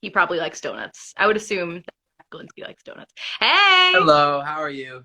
he probably likes donuts. I would assume that Gilinsky likes donuts. Hey, Hello, how are you?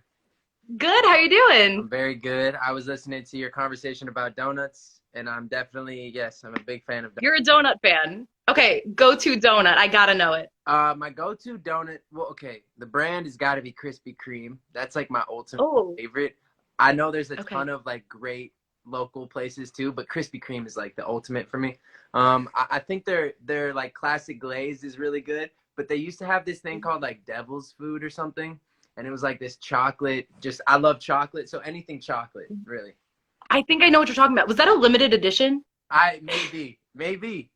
good. How you doing? I'm very good. I was listening to your conversation about donuts, and I'm definitely, yes, I'm a big fan of donuts. You're a donut fan. Okay, go-to donut. I gotta know it. My go-to donut, well, okay, the brand has got to be Krispy Kreme. That's like my ultimate Oh, favorite. I know there's a okay. ton of like great local places too, but Krispy Kreme is like the ultimate for me. I think their like classic glaze is really good, but they used to have this thing called like Devil's Food or something, and it was like this chocolate. Just I love chocolate, so anything chocolate, really. I think I know what you're talking about. Was that a limited edition? I maybe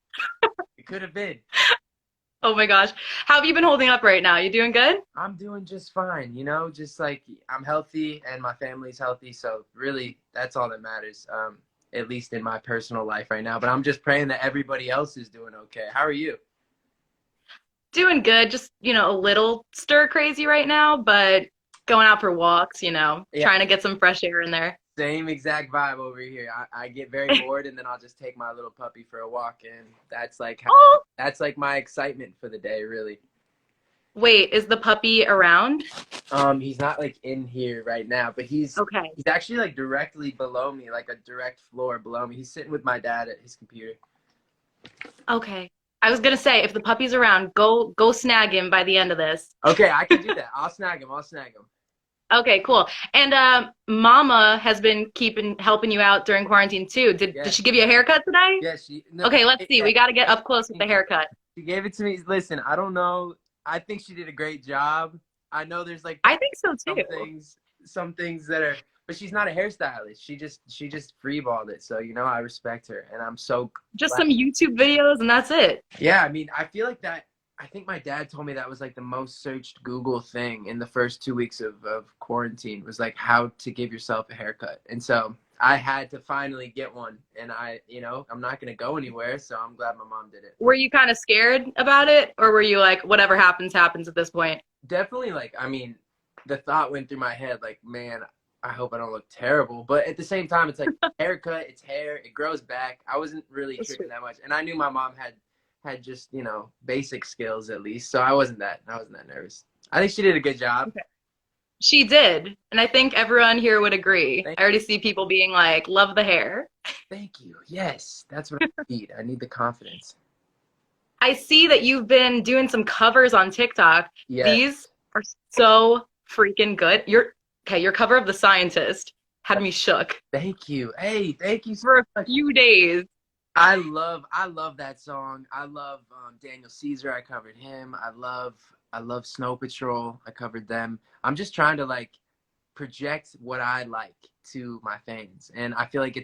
it could have been. Oh my gosh. How have you been holding up right now? You doing good? I'm doing just fine, just like I'm healthy and my family's healthy. So really, that's all that matters, at least in my personal life right now. But I'm just praying that everybody else is doing okay. How are you? Doing good. Just, a little stir crazy right now, but going out for walks, Yeah, trying to get some fresh air in there. same exact vibe over here. I get very bored and then I'll just take my little puppy for a walk. And Oh, that's like my excitement for the day, really. wait, is the puppy around? He's not like in here right now, but he's Okay. he's actually like directly below me, like a direct floor below me. He's sitting with my dad at his computer. Okay. I was gonna say, if the puppy's around, go snag him by the end of this. Okay, I can do that. I'll snag him. I'll snag him. Okay, cool. And Mama has been helping you out during quarantine too. Did she Yes. give you a haircut today? Yes, she no, Okay, let's see. yeah, We got to get up close with the haircut. she gave it to me. Listen, I don't know. I think she did a great job. I know there's like I think so some too. things some things that are, but she's not a hairstylist. She just freeballed it. So, I respect her and I'm so Just glad. some YouTube videos and that's it. Yeah, I mean, I feel like that. I think my dad told me that was like the most searched Google thing in the first 2 weeks of quarantine was like how to give yourself a haircut. And so I had to finally get one. And I'm not going to go anywhere. So I'm glad my mom did it. Were you kind of scared about it, or were you like, whatever happens, happens at this point? Definitely, like, I mean, the thought went through my head, like, man, I hope I don't look terrible. But at the same time, it's like haircut, it's hair, it grows back. I wasn't really That's true. tripping that much. And I knew my mom had just, basic skills at least. So I wasn't that nervous. I think she did a good job. Okay. She did, and I think everyone here would agree. Thank, I already see people being like, love the hair. thank you. Yes, that's what I need. I need the confidence. I see that you've been doing some covers on TikTok. Yes, These are so freaking good. Your cover of The Scientist had me shook thank you. Hey, thank you so for a much. few days. I love that song. I love Daniel Caesar. I covered him. I love Snow Patrol. I covered them. I'm just trying to like project what I like to my fans, and I feel like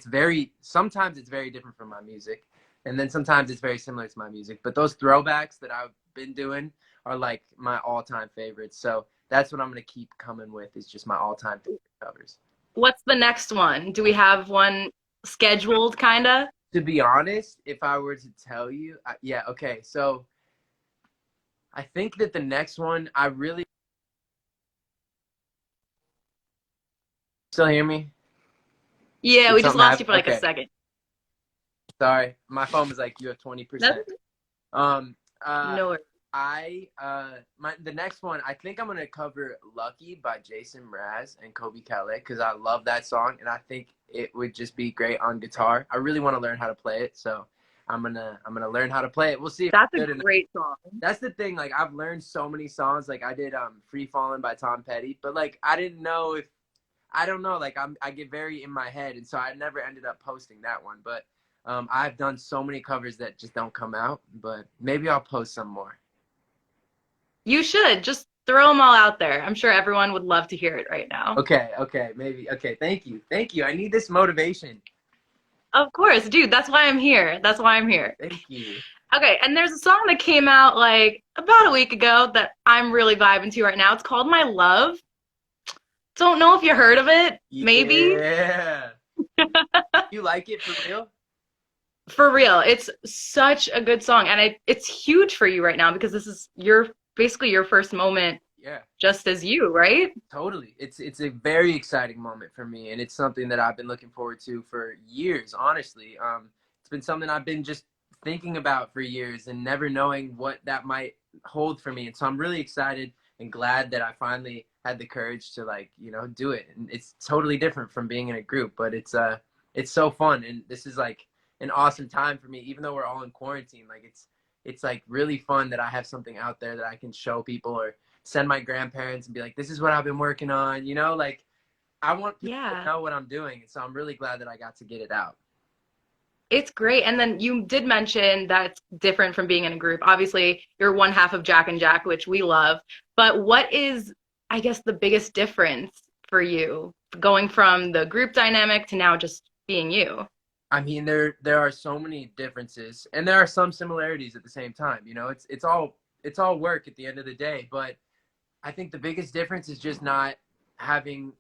sometimes it's very different from my music, and then sometimes it's very similar to my music. But those throwbacks that I've been doing are like my all-time favorites. So that's what I'm gonna keep coming with. Is just my all-time favorite covers. What's the next one? Do we have one scheduled, kinda? To be honest, if I were to tell you, yeah, okay. So I think that the next one, I really still hear me. Yeah, Did we just something lost you happen? for like a Okay, second. sorry. My phone was like, you have 20%. That's Um, uh, no worries. the next one, I think I'm gonna cover "Lucky" by Jason Mraz and Kobe Calais because I love that song and I think it would just be great on guitar. I really want to learn how to play it, so I'm gonna learn how to play it. We'll see if That's it's a good enough. great song. That's the thing. Like I've learned so many songs. Like I did "Free Fallin'" by Tom Petty, but like I didn't know if I don't know. Like I get very in my head, and so I never ended up posting that one. But I've done so many covers that just don't come out. But maybe I'll post some more. You should just throw them all out there. I'm sure everyone would love to hear it right now. Okay, maybe. Okay, thank you. I need this motivation. Of course, dude, that's why I'm here. That's why I'm here. Thank you. Okay, and there's a song that came out like about a week ago that I'm really vibing to right now. It's called My Love. Don't know if you heard of it. Maybe. Yeah. You like it for real? For real, it's such a good song, and it's huge for you right now because this is basically your first moment Yeah. just as you, right? Totally. It's a very exciting moment for me, and it's something that I've been looking forward to for years, honestly. It's been something I've been just thinking about for years and never knowing what that might hold for me. And so I'm really excited and glad that I finally had the courage to like, you know, do it. And it's totally different from being in a group, but it's so fun. And this is like an awesome time for me, even though we're all in quarantine. Like it's like really fun that I have something out there that I can show people or send my grandparents and be like, this is what I've been working on, you know, like I want people to Yeah. know what I'm doing. And so I'm really glad that I got to get it out. It's great. And then you did mention that it's different from being in a group. Obviously, you're one half of Jack and Jack, which we love. But what is, I guess, the biggest difference for you going from the group dynamic to now just being you? I mean, there are so many differences, and there are some similarities at the same time. You know, it's all work at the end of the day. But I think the biggest difference is just not having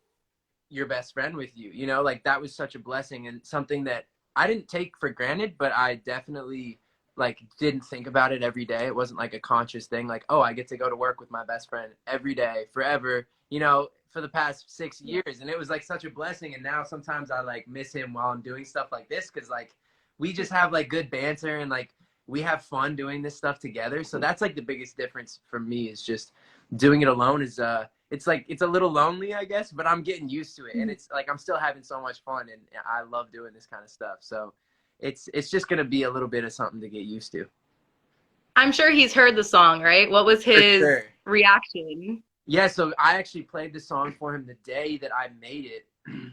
your best friend with you. You know, like that was such a blessing and something that I didn't take for granted, but I definitely like didn't think about it every day. It wasn't like a conscious thing, like, oh, I get to go to work with my best friend every day forever, you know, for the past 6 years. And it was like such a blessing. And now sometimes I like miss him while I'm doing stuff like this because like we just have like good banter and like we have fun doing this stuff together. So that's like the biggest difference for me is just doing it alone is it's like it's a little lonely, I guess, but I'm getting used to it, and it's like I'm still having so much fun, and I love doing this kind of stuff. So it's just gonna be a little bit of something to get used to. I'm sure he's heard the song, right? What was For his sure. reaction? Yeah, so I actually played the song for him the day that I made it,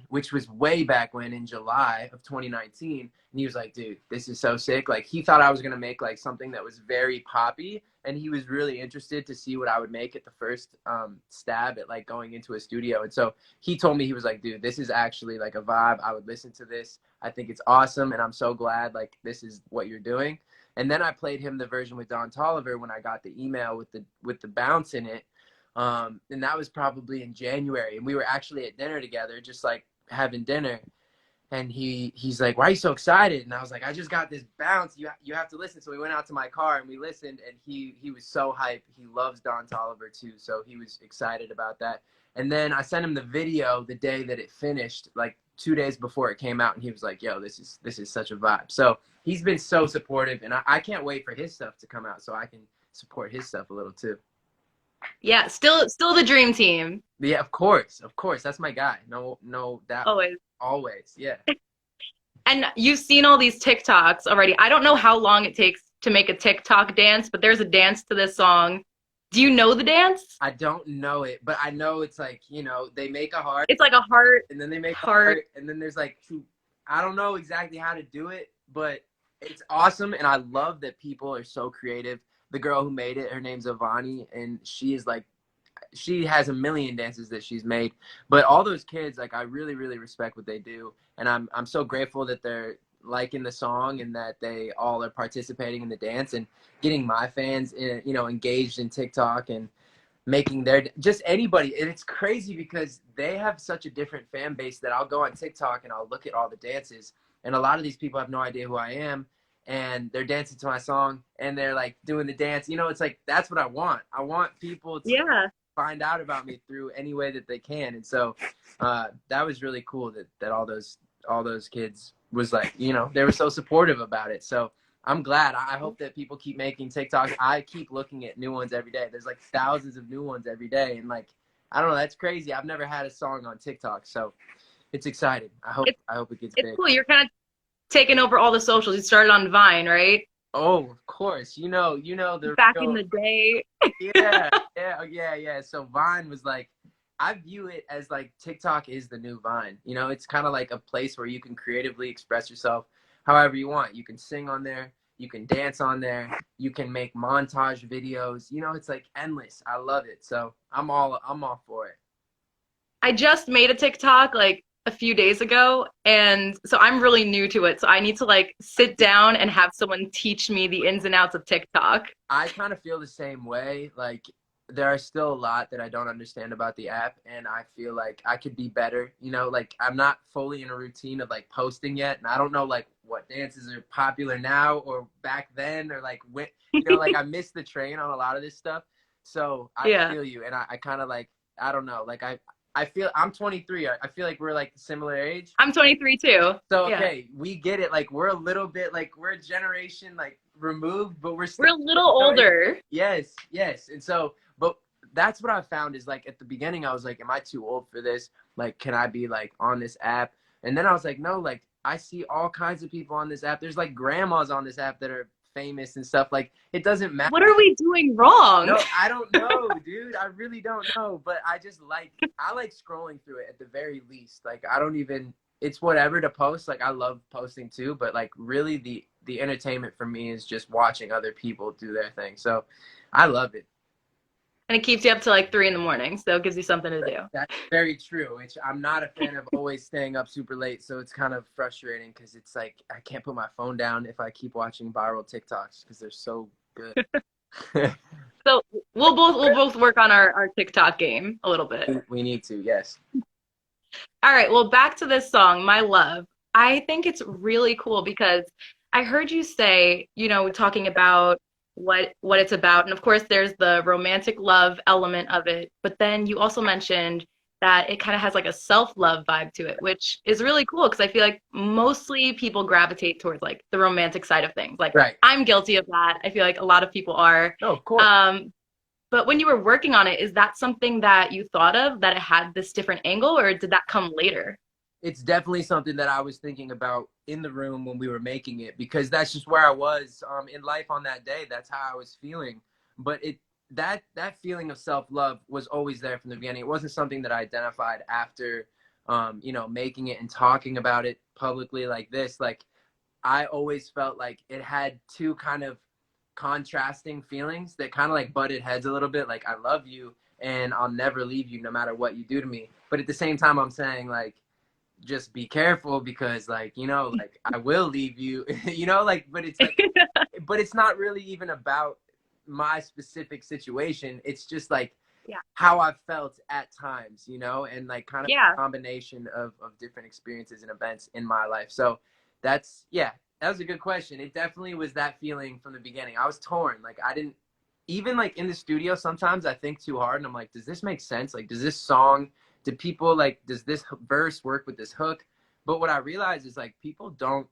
which was way back when in July of 2019. And he was like, dude, this is so sick. Like, he thought I was going to make like something that was very poppy. And he was really interested to see what I would make at the first stab at like going into a studio. And so he told me, he was like, dude, this is actually like a vibe. I would listen to this. I think it's awesome. And I'm so glad like this is what you're doing. And then I played him the version with Don Tolliver when I got the email with the bounce in it. And that was probably in January, and we were actually at dinner together, just like having dinner. And he's like, "Why are you so excited?" And I was like, "I just got this bounce. You have to listen." So we went out to my car and we listened, and he was so hyped. He loves Don Tolliver too, so he was excited about that. And then I sent him the video the day that it finished, like 2 days before it came out, and he was like, "Yo, this is such a vibe." So he's been so supportive, and I can't wait for his stuff to come out so I can support his stuff a little too. Yeah, still the dream team. Yeah, of course, of course. That's my guy. No doubt. Always. Always, yeah. And you've seen all these TikToks already. I don't know how long it takes to make a TikTok dance, but there's a dance to this song. Do you know the dance? I don't know it, but I know it's like, they make a heart It's like a heart, and then they make a heart. heart and then there's like two. I don't know exactly how to do it, but it's awesome and I love that people are so creative. The girl who made it, her name's Avani, and she has a million dances that she's made. But all those kids, like I really, really respect what they do. And I'm so grateful that they're liking the song and that they all are participating in the dance and getting my fans engaged in TikTok and making their just anybody. And it's crazy because they have such a different fan base that I'll go on TikTok and I'll look at all the dances, and a lot of these people have no idea who I am, and they're dancing to my song and they're like doing the dance. It's like that's what I want. I want people to Yeah. find out about me through any way that they can. And so that was really cool that all those kids was like, they were so supportive about it. So I'm glad. I hope that people keep making TikToks. I keep looking at new ones every day. There's like thousands of new ones every day. And like, I don't know, that's crazy. I've never had a song on TikTok. So it's exciting. I hope it gets It's big. cool. You're kind of taking over all the socials. You started on Vine, right? Oh, of course. The Back real, in the day. yeah. So Vine was like, I view it as like TikTok is the new Vine. It's kind of like a place where you can creatively express yourself however you want. You can sing on there, you can dance on there, you can make montage videos. It's like endless. I love it. So I'm all for it. I just made a TikTok like a few days ago, and so I'm really new to it. So I need to like sit down and have someone teach me the ins and outs of TikTok. I kind of feel the same way. Like there are still a lot that I don't understand about the app, and I feel like I could be better. Like I'm not fully in a routine of like posting yet, and I don't know like what dances are popular now or back then or like when like I missed the train on a lot of this stuff. So I Yeah. feel you, and I kind of like I don't know, like I'm 23. I feel like we're like similar age. I'm 23 too. So Yeah. okay, we get it. Like we're a little bit like we're a generation like removed, but we're We're still, a little you know, older. yes, yes. And so, but that's what I found is like at the beginning, I was like, am I too old for this? Like, can I be like on this app? And then I was like, no, like I see all kinds of people on this app. There's like grandmas on this app that are famous and stuff. Like it doesn't matter. What are we doing wrong? No, I don't know, dude. I really don't know. But I like scrolling through it at the very least. Like I don't even it's whatever to post. Like I love posting too, but like really the entertainment for me is just watching other people do their thing. So I love it. And it keeps you up to like 3 in the morning, so it gives you something to do. That's very true. Which I'm not a fan of always staying up super late, so it's kind of frustrating because it's like I can't put my phone down if I keep watching viral TikToks because they're so good. So we'll both work on our TikTok game a little bit. We need to, yes. All right, well, back to this song, My Love. I think it's really cool because I heard you say, talking about what it's about, and of course there's the romantic love element of it, but then you also mentioned that it kind of has like a self-love vibe to it, which is really cool because I feel like mostly people gravitate towards like the romantic side of things. Like Right. I'm guilty of that. I feel like a lot of people are. No, of course. But when you were working on it, is that something that you thought of that it had this different angle, or did that come later? It's definitely something that I was thinking about in the room when we were making it because that's just where I was in life on that day. That's how I was feeling. But that feeling of self-love was always there from the beginning. It wasn't something that I identified after making it and talking about it publicly like this. Like I always felt like it had two kind of contrasting feelings that kind of like butted heads a little bit. Like I love you and I'll never leave you no matter what you do to me. But at the same time, I'm saying like, just be careful because like, like I will leave you, like, but it's like, but it's not really even about my specific situation. It's just like Yeah. how I've felt at times, and like kind of Yeah. a combination of different experiences and events in my life. So that's, yeah, that was a good question. It definitely was that feeling from the beginning. I was torn. Like I didn't even like in the studio. Sometimes I think too hard and I'm like, does this make sense? Like, does this song, do people like, does this verse work with this hook? But what I realize is like people don't,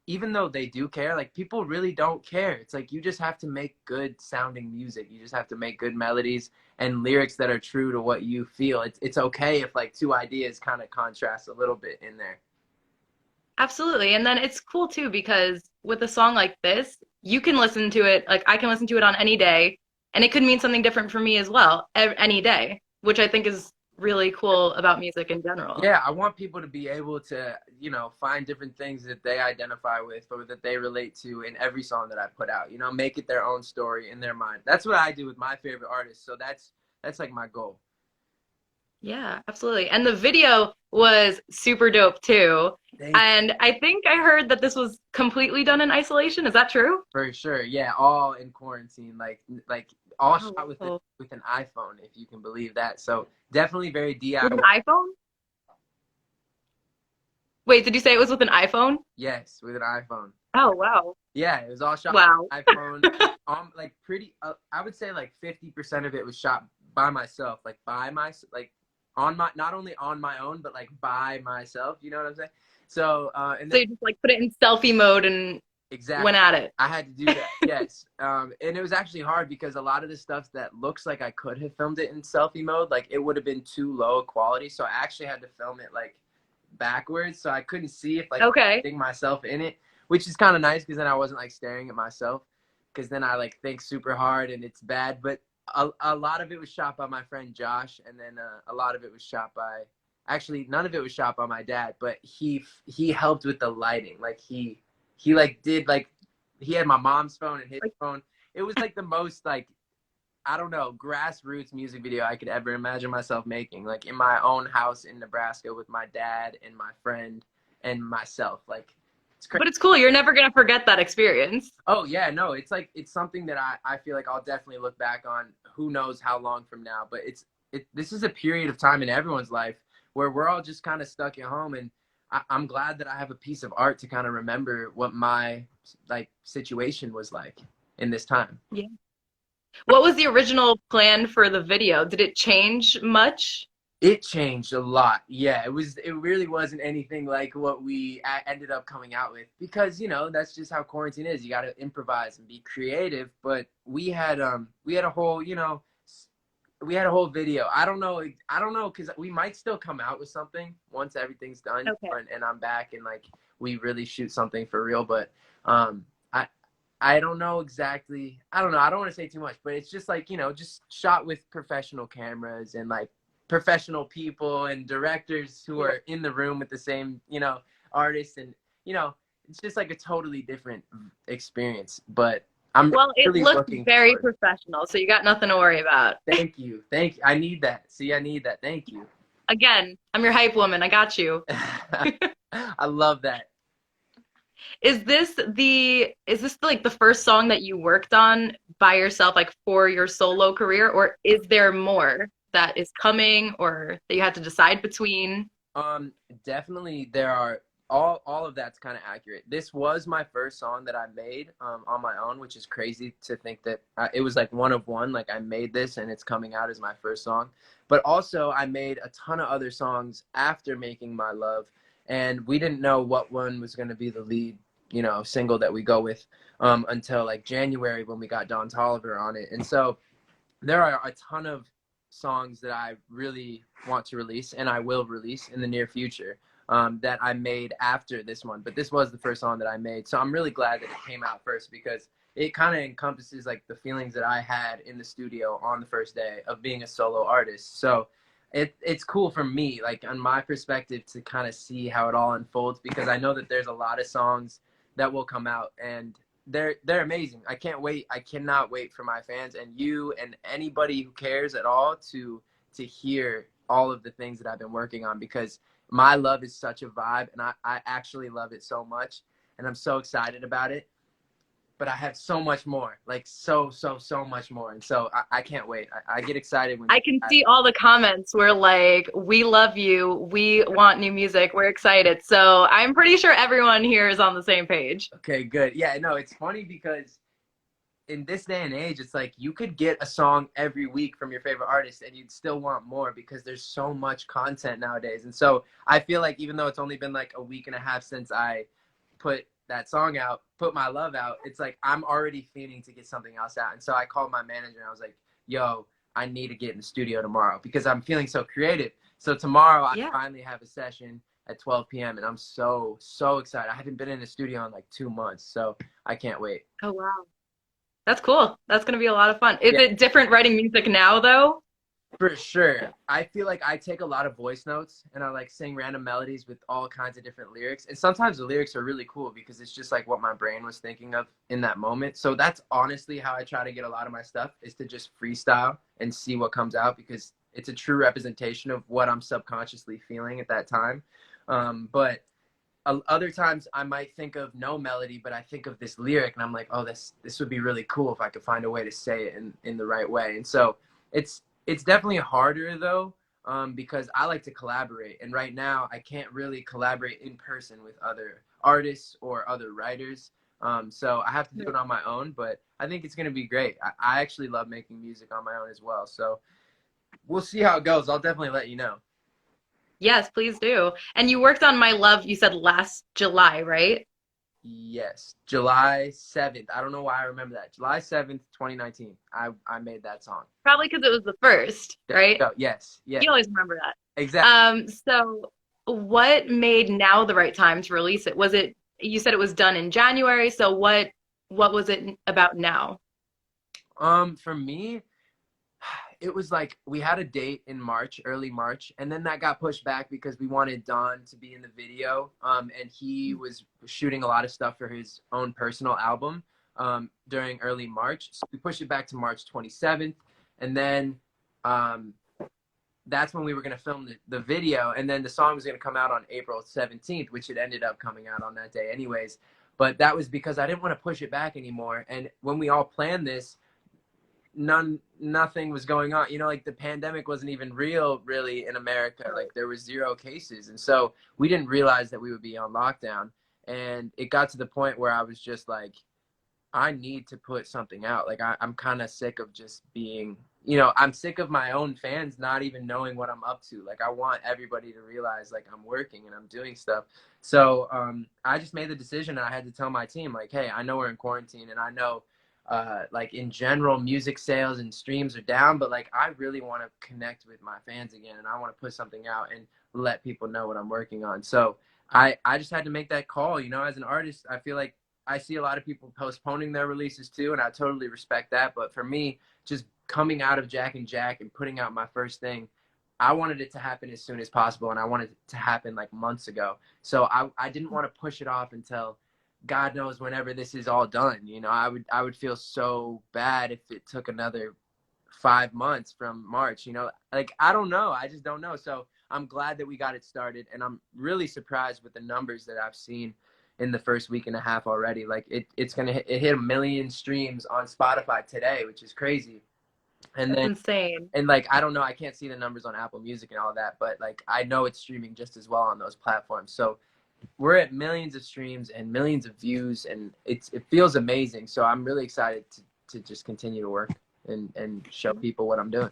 even though they do care, like people really don't care. It's like you just have to make good sounding music. You just have to make good melodies and lyrics that are true to what you feel. It's okay if like two ideas kind of contrast a little bit in there. Absolutely. And then it's cool too because with a song like this, you can listen to it, like I can listen to it on any day, and it could mean something different for me as well, any day, which I think is really cool about music in general. Yeah, I want people to be able to, find different things that they identify with or that they relate to in every song that I put out. Make it their own story in their mind. That's what I do with my favorite artists. So that's like my goal. Yeah, absolutely. And the video was super dope too. And I think I heard that this was completely done in isolation. Is that true? For sure. Yeah, all in quarantine, like all Oh, shot cool. with an iPhone, if you can believe that. So definitely very With an DIY. iPhone? Wait, did you say it was with an iPhone? Yes, with an iPhone. Oh, wow. Yeah, it was all shot Wow. with an iPhone. Like pretty, I would say like 50% of it was shot by myself, like like on my, not only on my own, but like by myself. You know what I'm saying? So, and So then you just like put it in selfie mode and exactly. went at it. I had to do that, yes. And it was actually hard because a lot of the stuff that looks like I could have filmed it in selfie mode, like it would have been too low quality. So I actually had to film it like backwards, so I couldn't see if like Okay. seeing myself in it, which is kind of nice because then I wasn't like staring at myself. Because then I like think super hard and it's bad. But a lot of it was shot by my friend Josh, and then a lot of it was shot by, actually none of it was shot by my dad, but he helped with the lighting. Like he like did like, he had my mom's phone and his phone. It was like the most like, I don't know, grassroots music video I could ever imagine myself making. Like in my own house in Nebraska with my dad and my friend and myself. Like it's crazy. But it's cool. You're never gonna forget that experience. Oh yeah, no, it's like, it's something that I feel like I'll definitely look back on who knows how long from now. But this is a period of time in everyone's life where we're all just kind of stuck at home, and I'm glad that I have a piece of art to kind of remember what my like situation was like in this time. Yeah. What was the original plan for the video? Did it change much? It changed a lot. Yeah, it really wasn't anything like what we ended up coming out with, because, that's just how quarantine is. You got to improvise and be creative, but we had a whole, we had a whole video. I don't know cuz we might still come out with something once everything's done, Okay. and I'm back and like we really shoot something for real, but um I don't know exactly. I don't know. I don't want to say too much, but it's just like, just shot with professional cameras and like professional people and directors who Yeah. are in the room with the same, artists. And, you know, it's just like a totally different experience. But I'm Well, it really looked looking very forward. professional, so you got nothing to worry about. Thank you. Thank you. I need that. See, I need that. Thank you. Again, I'm your hype woman. I got you. I love that. Is this like the first song that you worked on by yourself, like for your solo career, or is there more that is coming or that you had to decide between? Um, Definitely there are all of that's kind of accurate. This was my first song that I made on my own, which is crazy to think that it was like one of one. Like I made this and it's coming out as my first song. But also I made a ton of other songs after making My Love, and we didn't know what one was going to be the lead, single that we go with until like January when we got Don Tolliver on it. And so there are a ton of songs that I really want to release and I will release in the near future that I made after this one. But this was the first song that I made. So I'm really glad that it came out first, because it kind of encompasses like the feelings that I had in the studio on the first day of being a solo artist. So it's cool for me, like on my perspective, to kind of see how it all unfolds, because I know that there's a lot of songs that will come out, and they're amazing. I can't wait. I cannot wait for my fans and you and anybody who cares at all to hear all of the things that I've been working on, because My Love is such a vibe, and I actually love it so much, and I'm so excited about it. But I have so much more, like so much more, and so I can't wait. I get excited when I can see all the comments where like, we love you, we want new music, we're excited. So I'm pretty sure everyone here is on the same page. okay, good. Yeah, no, it's funny because in this day and age, it's like you could get a song every week from your favorite artist and you'd still want more, because there's so much content nowadays. And so I feel like even though it's only been like a week and a half since I put that song out, put My Love out, it's like I'm already feeling to get something else out. And so I called my manager and I was like, yo, I need to get in the studio tomorrow because I'm feeling so creative. So tomorrow I Yeah. finally have a session at 12 p.m. and I'm so excited. I haven't been in the studio in like 2 months, so I can't wait. Oh wow. That's cool. That's gonna be a lot of fun. Is Yeah. it different writing music now though? For sure. I feel like I take a lot of voice notes and I like sing random melodies with all kinds of different lyrics. And sometimes the lyrics are really cool because it's just like what my brain was thinking of in that moment. So that's honestly how I try to get a lot of my stuff, is to just freestyle and see what comes out, because it's a true representation of what I'm subconsciously feeling at that time. But other times I might think of no melody, but I think of this lyric and I'm like, oh, this would be really cool if I could find a way to say it in the right way. And so it's definitely harder though, because I like to collaborate, and right now I can't really collaborate in person with other artists or other writers. So I have to do it on my own, but I think it's gonna be great. I actually love making music on my own as well. So we'll see how it goes. I'll definitely let you know. Yes, please do. And you worked on My Love, you said last July, right? Yes, July 7th. I don't know why I remember that. July 7th, 2019. I made that song. Probably because it was the first, There right? you go. Yes, yes, You always remember that. exactly. So what made now the right time to release it? Was it, you said it was done in January, so what was it about now? For me, it was like we had a date in March, early March, and then that got pushed back because we wanted Don to be in the video. And he was shooting a lot of stuff for his own personal album during early March. So we pushed it back to March 27th. And then um, that's when we were going to film the video. And then the song was going to come out on April 17th, which it ended up coming out on that day anyways. But that was because I didn't want to push it back anymore. And when we all planned this, nothing was going on, like the pandemic wasn't even real really in America. Like there was 0 cases, and so we didn't realize that we would be on lockdown. And it got to the point where I was just like, I need to put something out. Like I'm kind of sick of just being I'm sick of my own fans not even knowing what I'm up to. Like, I want everybody to realize like I'm working and I'm doing stuff. So I just made the decision, and I had to tell my team like, hey, I know we're in quarantine, and I know like in general music sales and streams are down, but like I really want to connect with my fans again, and I want to put something out and let people know what I'm working on. So I just had to make that call. As an artist, I feel like I see a lot of people postponing their releases too, and I totally respect that. But for me, just coming out of Jack and Jack and putting out my first thing, I wanted it to happen as soon as possible, and I wanted it to happen like months ago. So I didn't want to push it off until God knows whenever this is all done. I would feel so bad if it took another 5 months from March. Like I don't know, I just don't know. So I'm glad that we got it started, and I'm really surprised with the numbers that I've seen in the first week and a half already. Like it hit 1 million streams on Spotify today, which is crazy. And That's then insane. and like I don't know, I can't see the numbers on Apple Music and all that, but like I know it's streaming just as well on those platforms. So we're at millions of streams and millions of views, and it feels amazing. So I'm really excited to just continue to work and show people what I'm doing.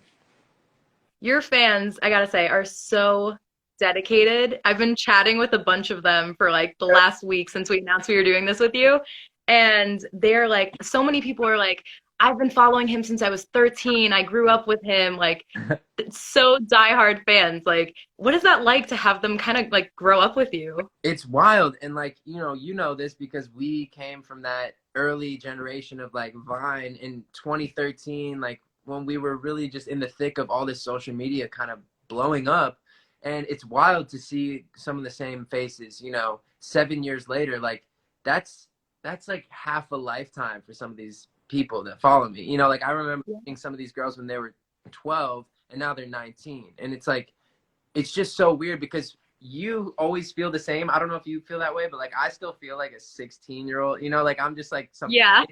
Your fans, I gotta say, are so dedicated. I've been chatting with a bunch of them for like the last week since we announced we were doing this with you. And they're like, so many people are like, I've been following him since I was 13. I grew up with him. Like, so diehard fans. Like, what is that like to have them kind of like grow up with you? It's wild. And like you know this because we came from that early generation of like Vine in 2013, like when we were really just in the thick of all this social media kind of blowing up. And it's wild to see some of the same faces 7 years later. Like that's like half a lifetime for some of these people that follow me. Like I remember seeing some of these girls when they were 12, and now they're 19, and it's like it's just so weird because you always feel the same. I don't know if you feel that way, but like I still feel like a 16-year-old, like I'm just like some. Yeah.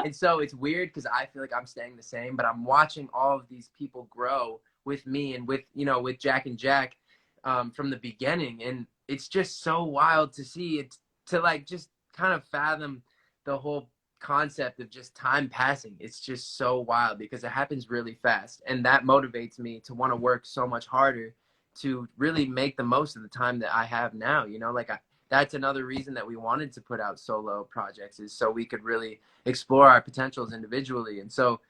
And so it's weird because I feel like I'm staying the same, but I'm watching all of these people grow with me and with Jack and Jack from the beginning. And it's just so wild to see it, to like just kind of fathom the whole concept of just time passing. It's just so wild because it happens really fast. And that motivates me to want to work so much harder to really make the most of the time that I have now. Like that's another reason that we wanted to put out solo projects, is so we could really explore our potentials individually. And so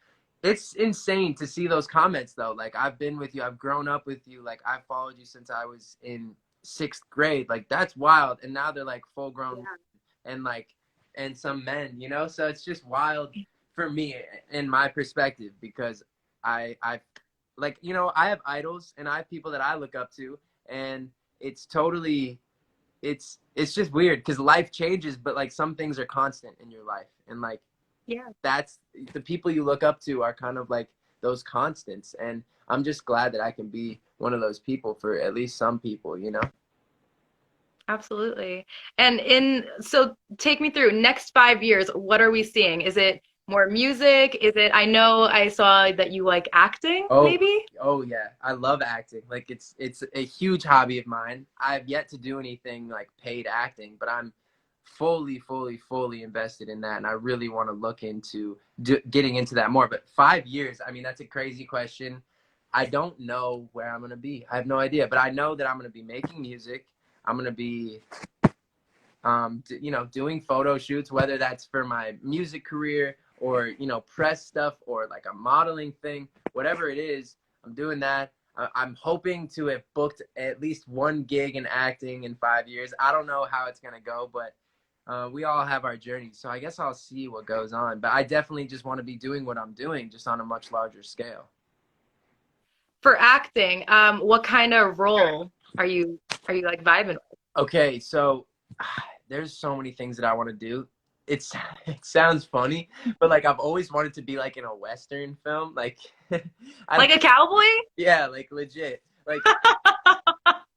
it's insane to see those comments though. Like I've been with you, I've grown up with you, like I've followed you since I was in 6th grade. Like that's wild. And now they're like full grown and like and some men, so it's just wild for me in my perspective because I like I have idols and I have people that I look up to, and it's totally it's just weird because life changes, but like some things are constant in your life, and like Yeah. that's the people you look up to are kind of like those constants. And I'm just glad that I can be one of those people for at least some people. Absolutely. And so take me through next 5 years, what are we seeing? Is it more music? Is it, I know I saw that you like acting, Oh, maybe? oh yeah. I love acting. Like it's a huge hobby of mine. I've yet to do anything like paid acting, but I'm fully, fully, fully invested in that, and I really want to look into getting into that more. But 5 years, I mean, that's a crazy question. I don't know where I'm gonna be. I have no idea, but I know that I'm gonna be making music. I'm gonna be doing photo shoots, whether that's for my music career or, press stuff or like a modeling thing, whatever it is, I'm doing that. I'm hoping to have booked at least one gig in acting in 5 years. I don't know how it's going to go, but we all have our journeys. So I guess I'll see what goes on. But I definitely just want to be doing what I'm doing, just on a much larger scale. For acting, what kind of role are you like vibing with? Okay, so there's so many things that I want to do. It's it sounds funny, but like I've always wanted to be like in a Western film. Like I don't, Like a cowboy? yeah, like legit. Like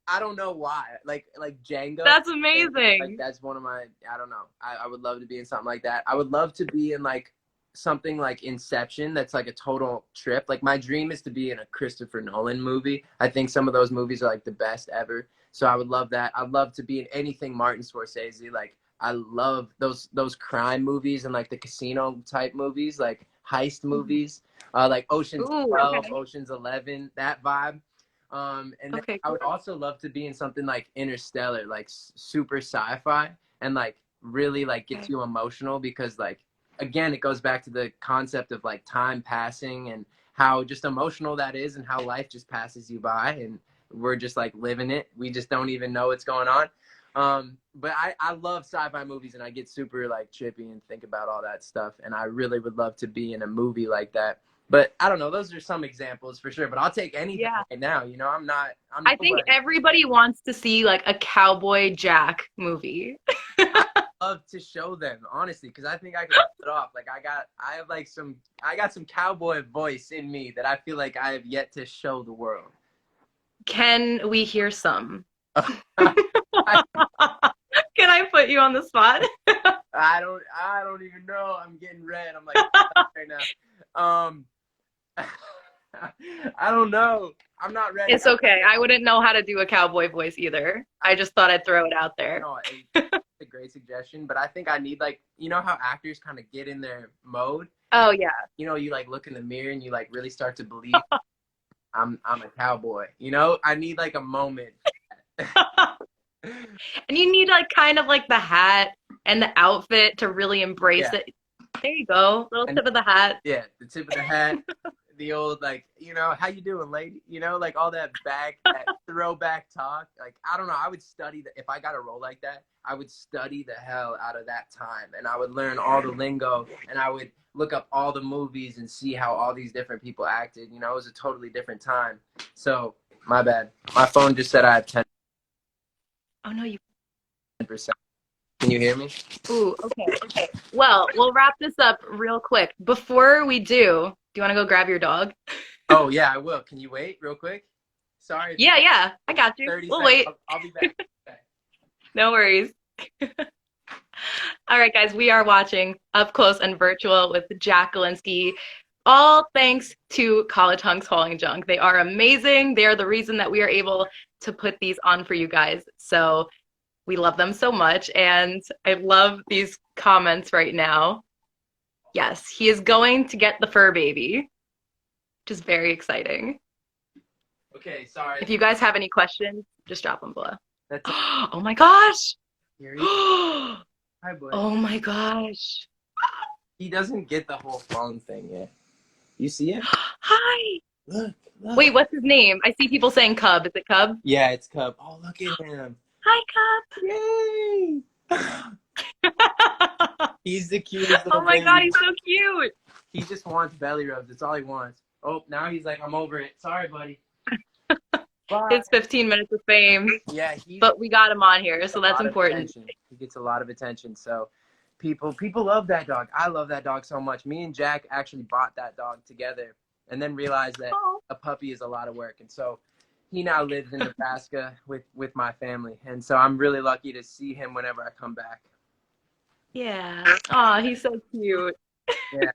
I don't know why. Like Django. That's Like amazing. that's one of my, I don't know. I would love to be in something like that. I would love to be in like something like Inception that's like a total trip. Like my dream is to be in a Christopher Nolan movie. I think some of those movies are like the best ever. So I would love that. I'd love to be in anything Martin Scorsese. Like I love those crime movies and like the casino type movies. Like heist movies, like Ocean's Ooh, 12, okay. Ocean's 11, that vibe. And then Okay, I cool. would also love to be in something like Interstellar, like super sci-fi, and like really like gets Okay. you emotional because like again, it goes back to the concept of like time passing and how just emotional that is and how life just passes you by and we're just like living it. We just don't even know what's going on. But I love sci-fi movies and I get super like trippy and think about all that stuff. And I really would love to be in a movie like that. But I don't know. Those are some examples for sure. But I'll take anything Yeah. right now. You know, I'm I think nobody. everybody wants to see like a Cowboy Jack movie. I love to show them honestly because I think I can pull it off. Like I got some cowboy voice in me that I feel like I have yet to show the world. Can we hear some? I, Can I put you on the spot? I don't even know. I'm getting red. I'm like right now. I don't know. I'm not ready. It's okay. I wouldn't know how to do a cowboy voice either. I just thought I'd throw it out there. No, it's a great suggestion, but I think I need like you know how actors kind of get in their mode. Oh yeah. You know, you like look in the mirror and you like really start to believe I'm a cowboy. You know, I need like a moment. And you need like kind of like the hat and the outfit to really embrace Yeah. it. There you go. Little And tip of the hat. yeah, the tip of the hat, the old like, you know, how you doing, lady? You know, like all that that throwback talk. Like I don't know, I would study that if I got a role like that, I would study the hell out of that time and I would learn all the lingo and I would look up all the movies and see how all these different people acted. You know, it was a totally different time. So, my bad. My phone just said I have Oh no, you 10%. Can you hear me? ooh, okay, okay. Well, we'll wrap this up real quick. Before we do you want to go grab your dog? Oh, yeah, I will. Can you wait real quick? Sorry. Yeah, yeah, I got you. 30 We'll seconds. wait. I'll be back. Okay. No worries. All right, guys, we are watching Up Close and Virtual with Jack Gilinsky. All thanks to College Hunks Hauling Junk. They are amazing. They are the reason that we are able to put these on for you guys. So we love them so much. And I love these comments right now. Yes, he is going to get the fur baby, which is very exciting. Okay, sorry. If you guys have any questions, just drop them below. That's Oh my gosh. Here Hi, boy. Oh my gosh. He doesn't get the whole phone thing yet. You see it? Hi. Look, look. Wait, what's his name? I see people saying Cub. Is it Cub? Yeah, it's Cub. Oh, look at him. Hi, Yay! Cub. He's the cutest little Oh my baby. god, he's so cute. He just wants belly rubs. That's all he wants. Oh, now he's like, I'm over it. Sorry, buddy. Bye. His 15 minutes of fame. Yeah, But we got him on here, so that's important. He gets a lot of attention. So people love that dog. I love that dog so much. Me and Jack actually bought that dog together and then realized that Oh. a puppy is a lot of work. And so he now lives in Nebraska with my family. And so I'm really lucky to see him whenever I come back. Yeah. Oh, he's so cute. Yeah.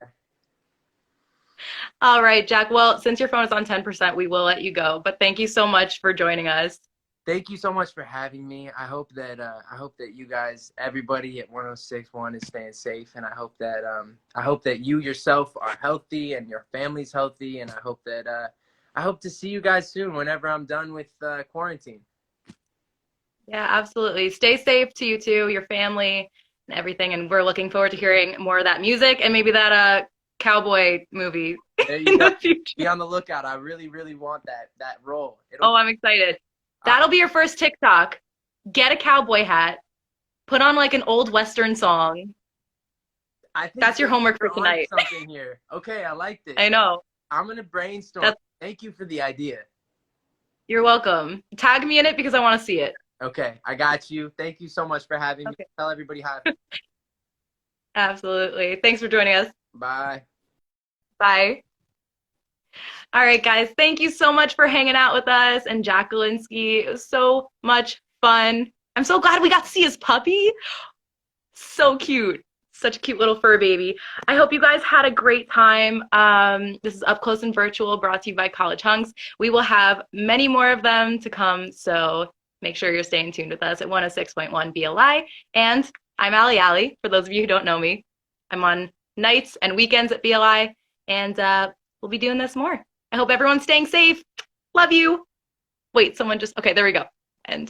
All right, Jack. Well, since your phone is on 10%, we will let you go. But thank you so much for joining us. Thank you so much for having me. I hope that you guys, everybody at 106.1 is staying safe, and I hope that you yourself are healthy and your family's healthy, and I hope to see you guys soon whenever I'm done with quarantine. Yeah, absolutely. Stay safe to you too, your family, and everything. And we're looking forward to hearing more of that music and maybe that cowboy movie There in you go. the future. Be on the lookout. I really, really want that role. Oh, I'm excited. That'll be your first TikTok. Get a cowboy hat. Put on like an old Western song. I think That's your homework for we're on tonight. something here. Okay, I like this. I know. I'm gonna brainstorm. Thank you for the idea. You're welcome. Tag me in it because I want to see it. Okay, I got you. Thank you so much for having me. Tell everybody hi. Absolutely. Thanks for joining us. Bye. Bye. All right, guys. Thank you so much for hanging out with us and Jack Gilinsky. It was so much fun. I'm so glad we got to see his puppy. So cute. Such a cute little fur baby. I hope you guys had a great time. This is Up Close and Virtual, brought to you by College Hunks. We will have many more of them to come, so make sure you're staying tuned with us at 106.1 BLI. And I'm Ali Ali, for those of you who don't know me. I'm on nights and weekends at BLI, and we'll be doing this more. I hope everyone's staying safe. Love you. Wait, someone just, okay, there we go. And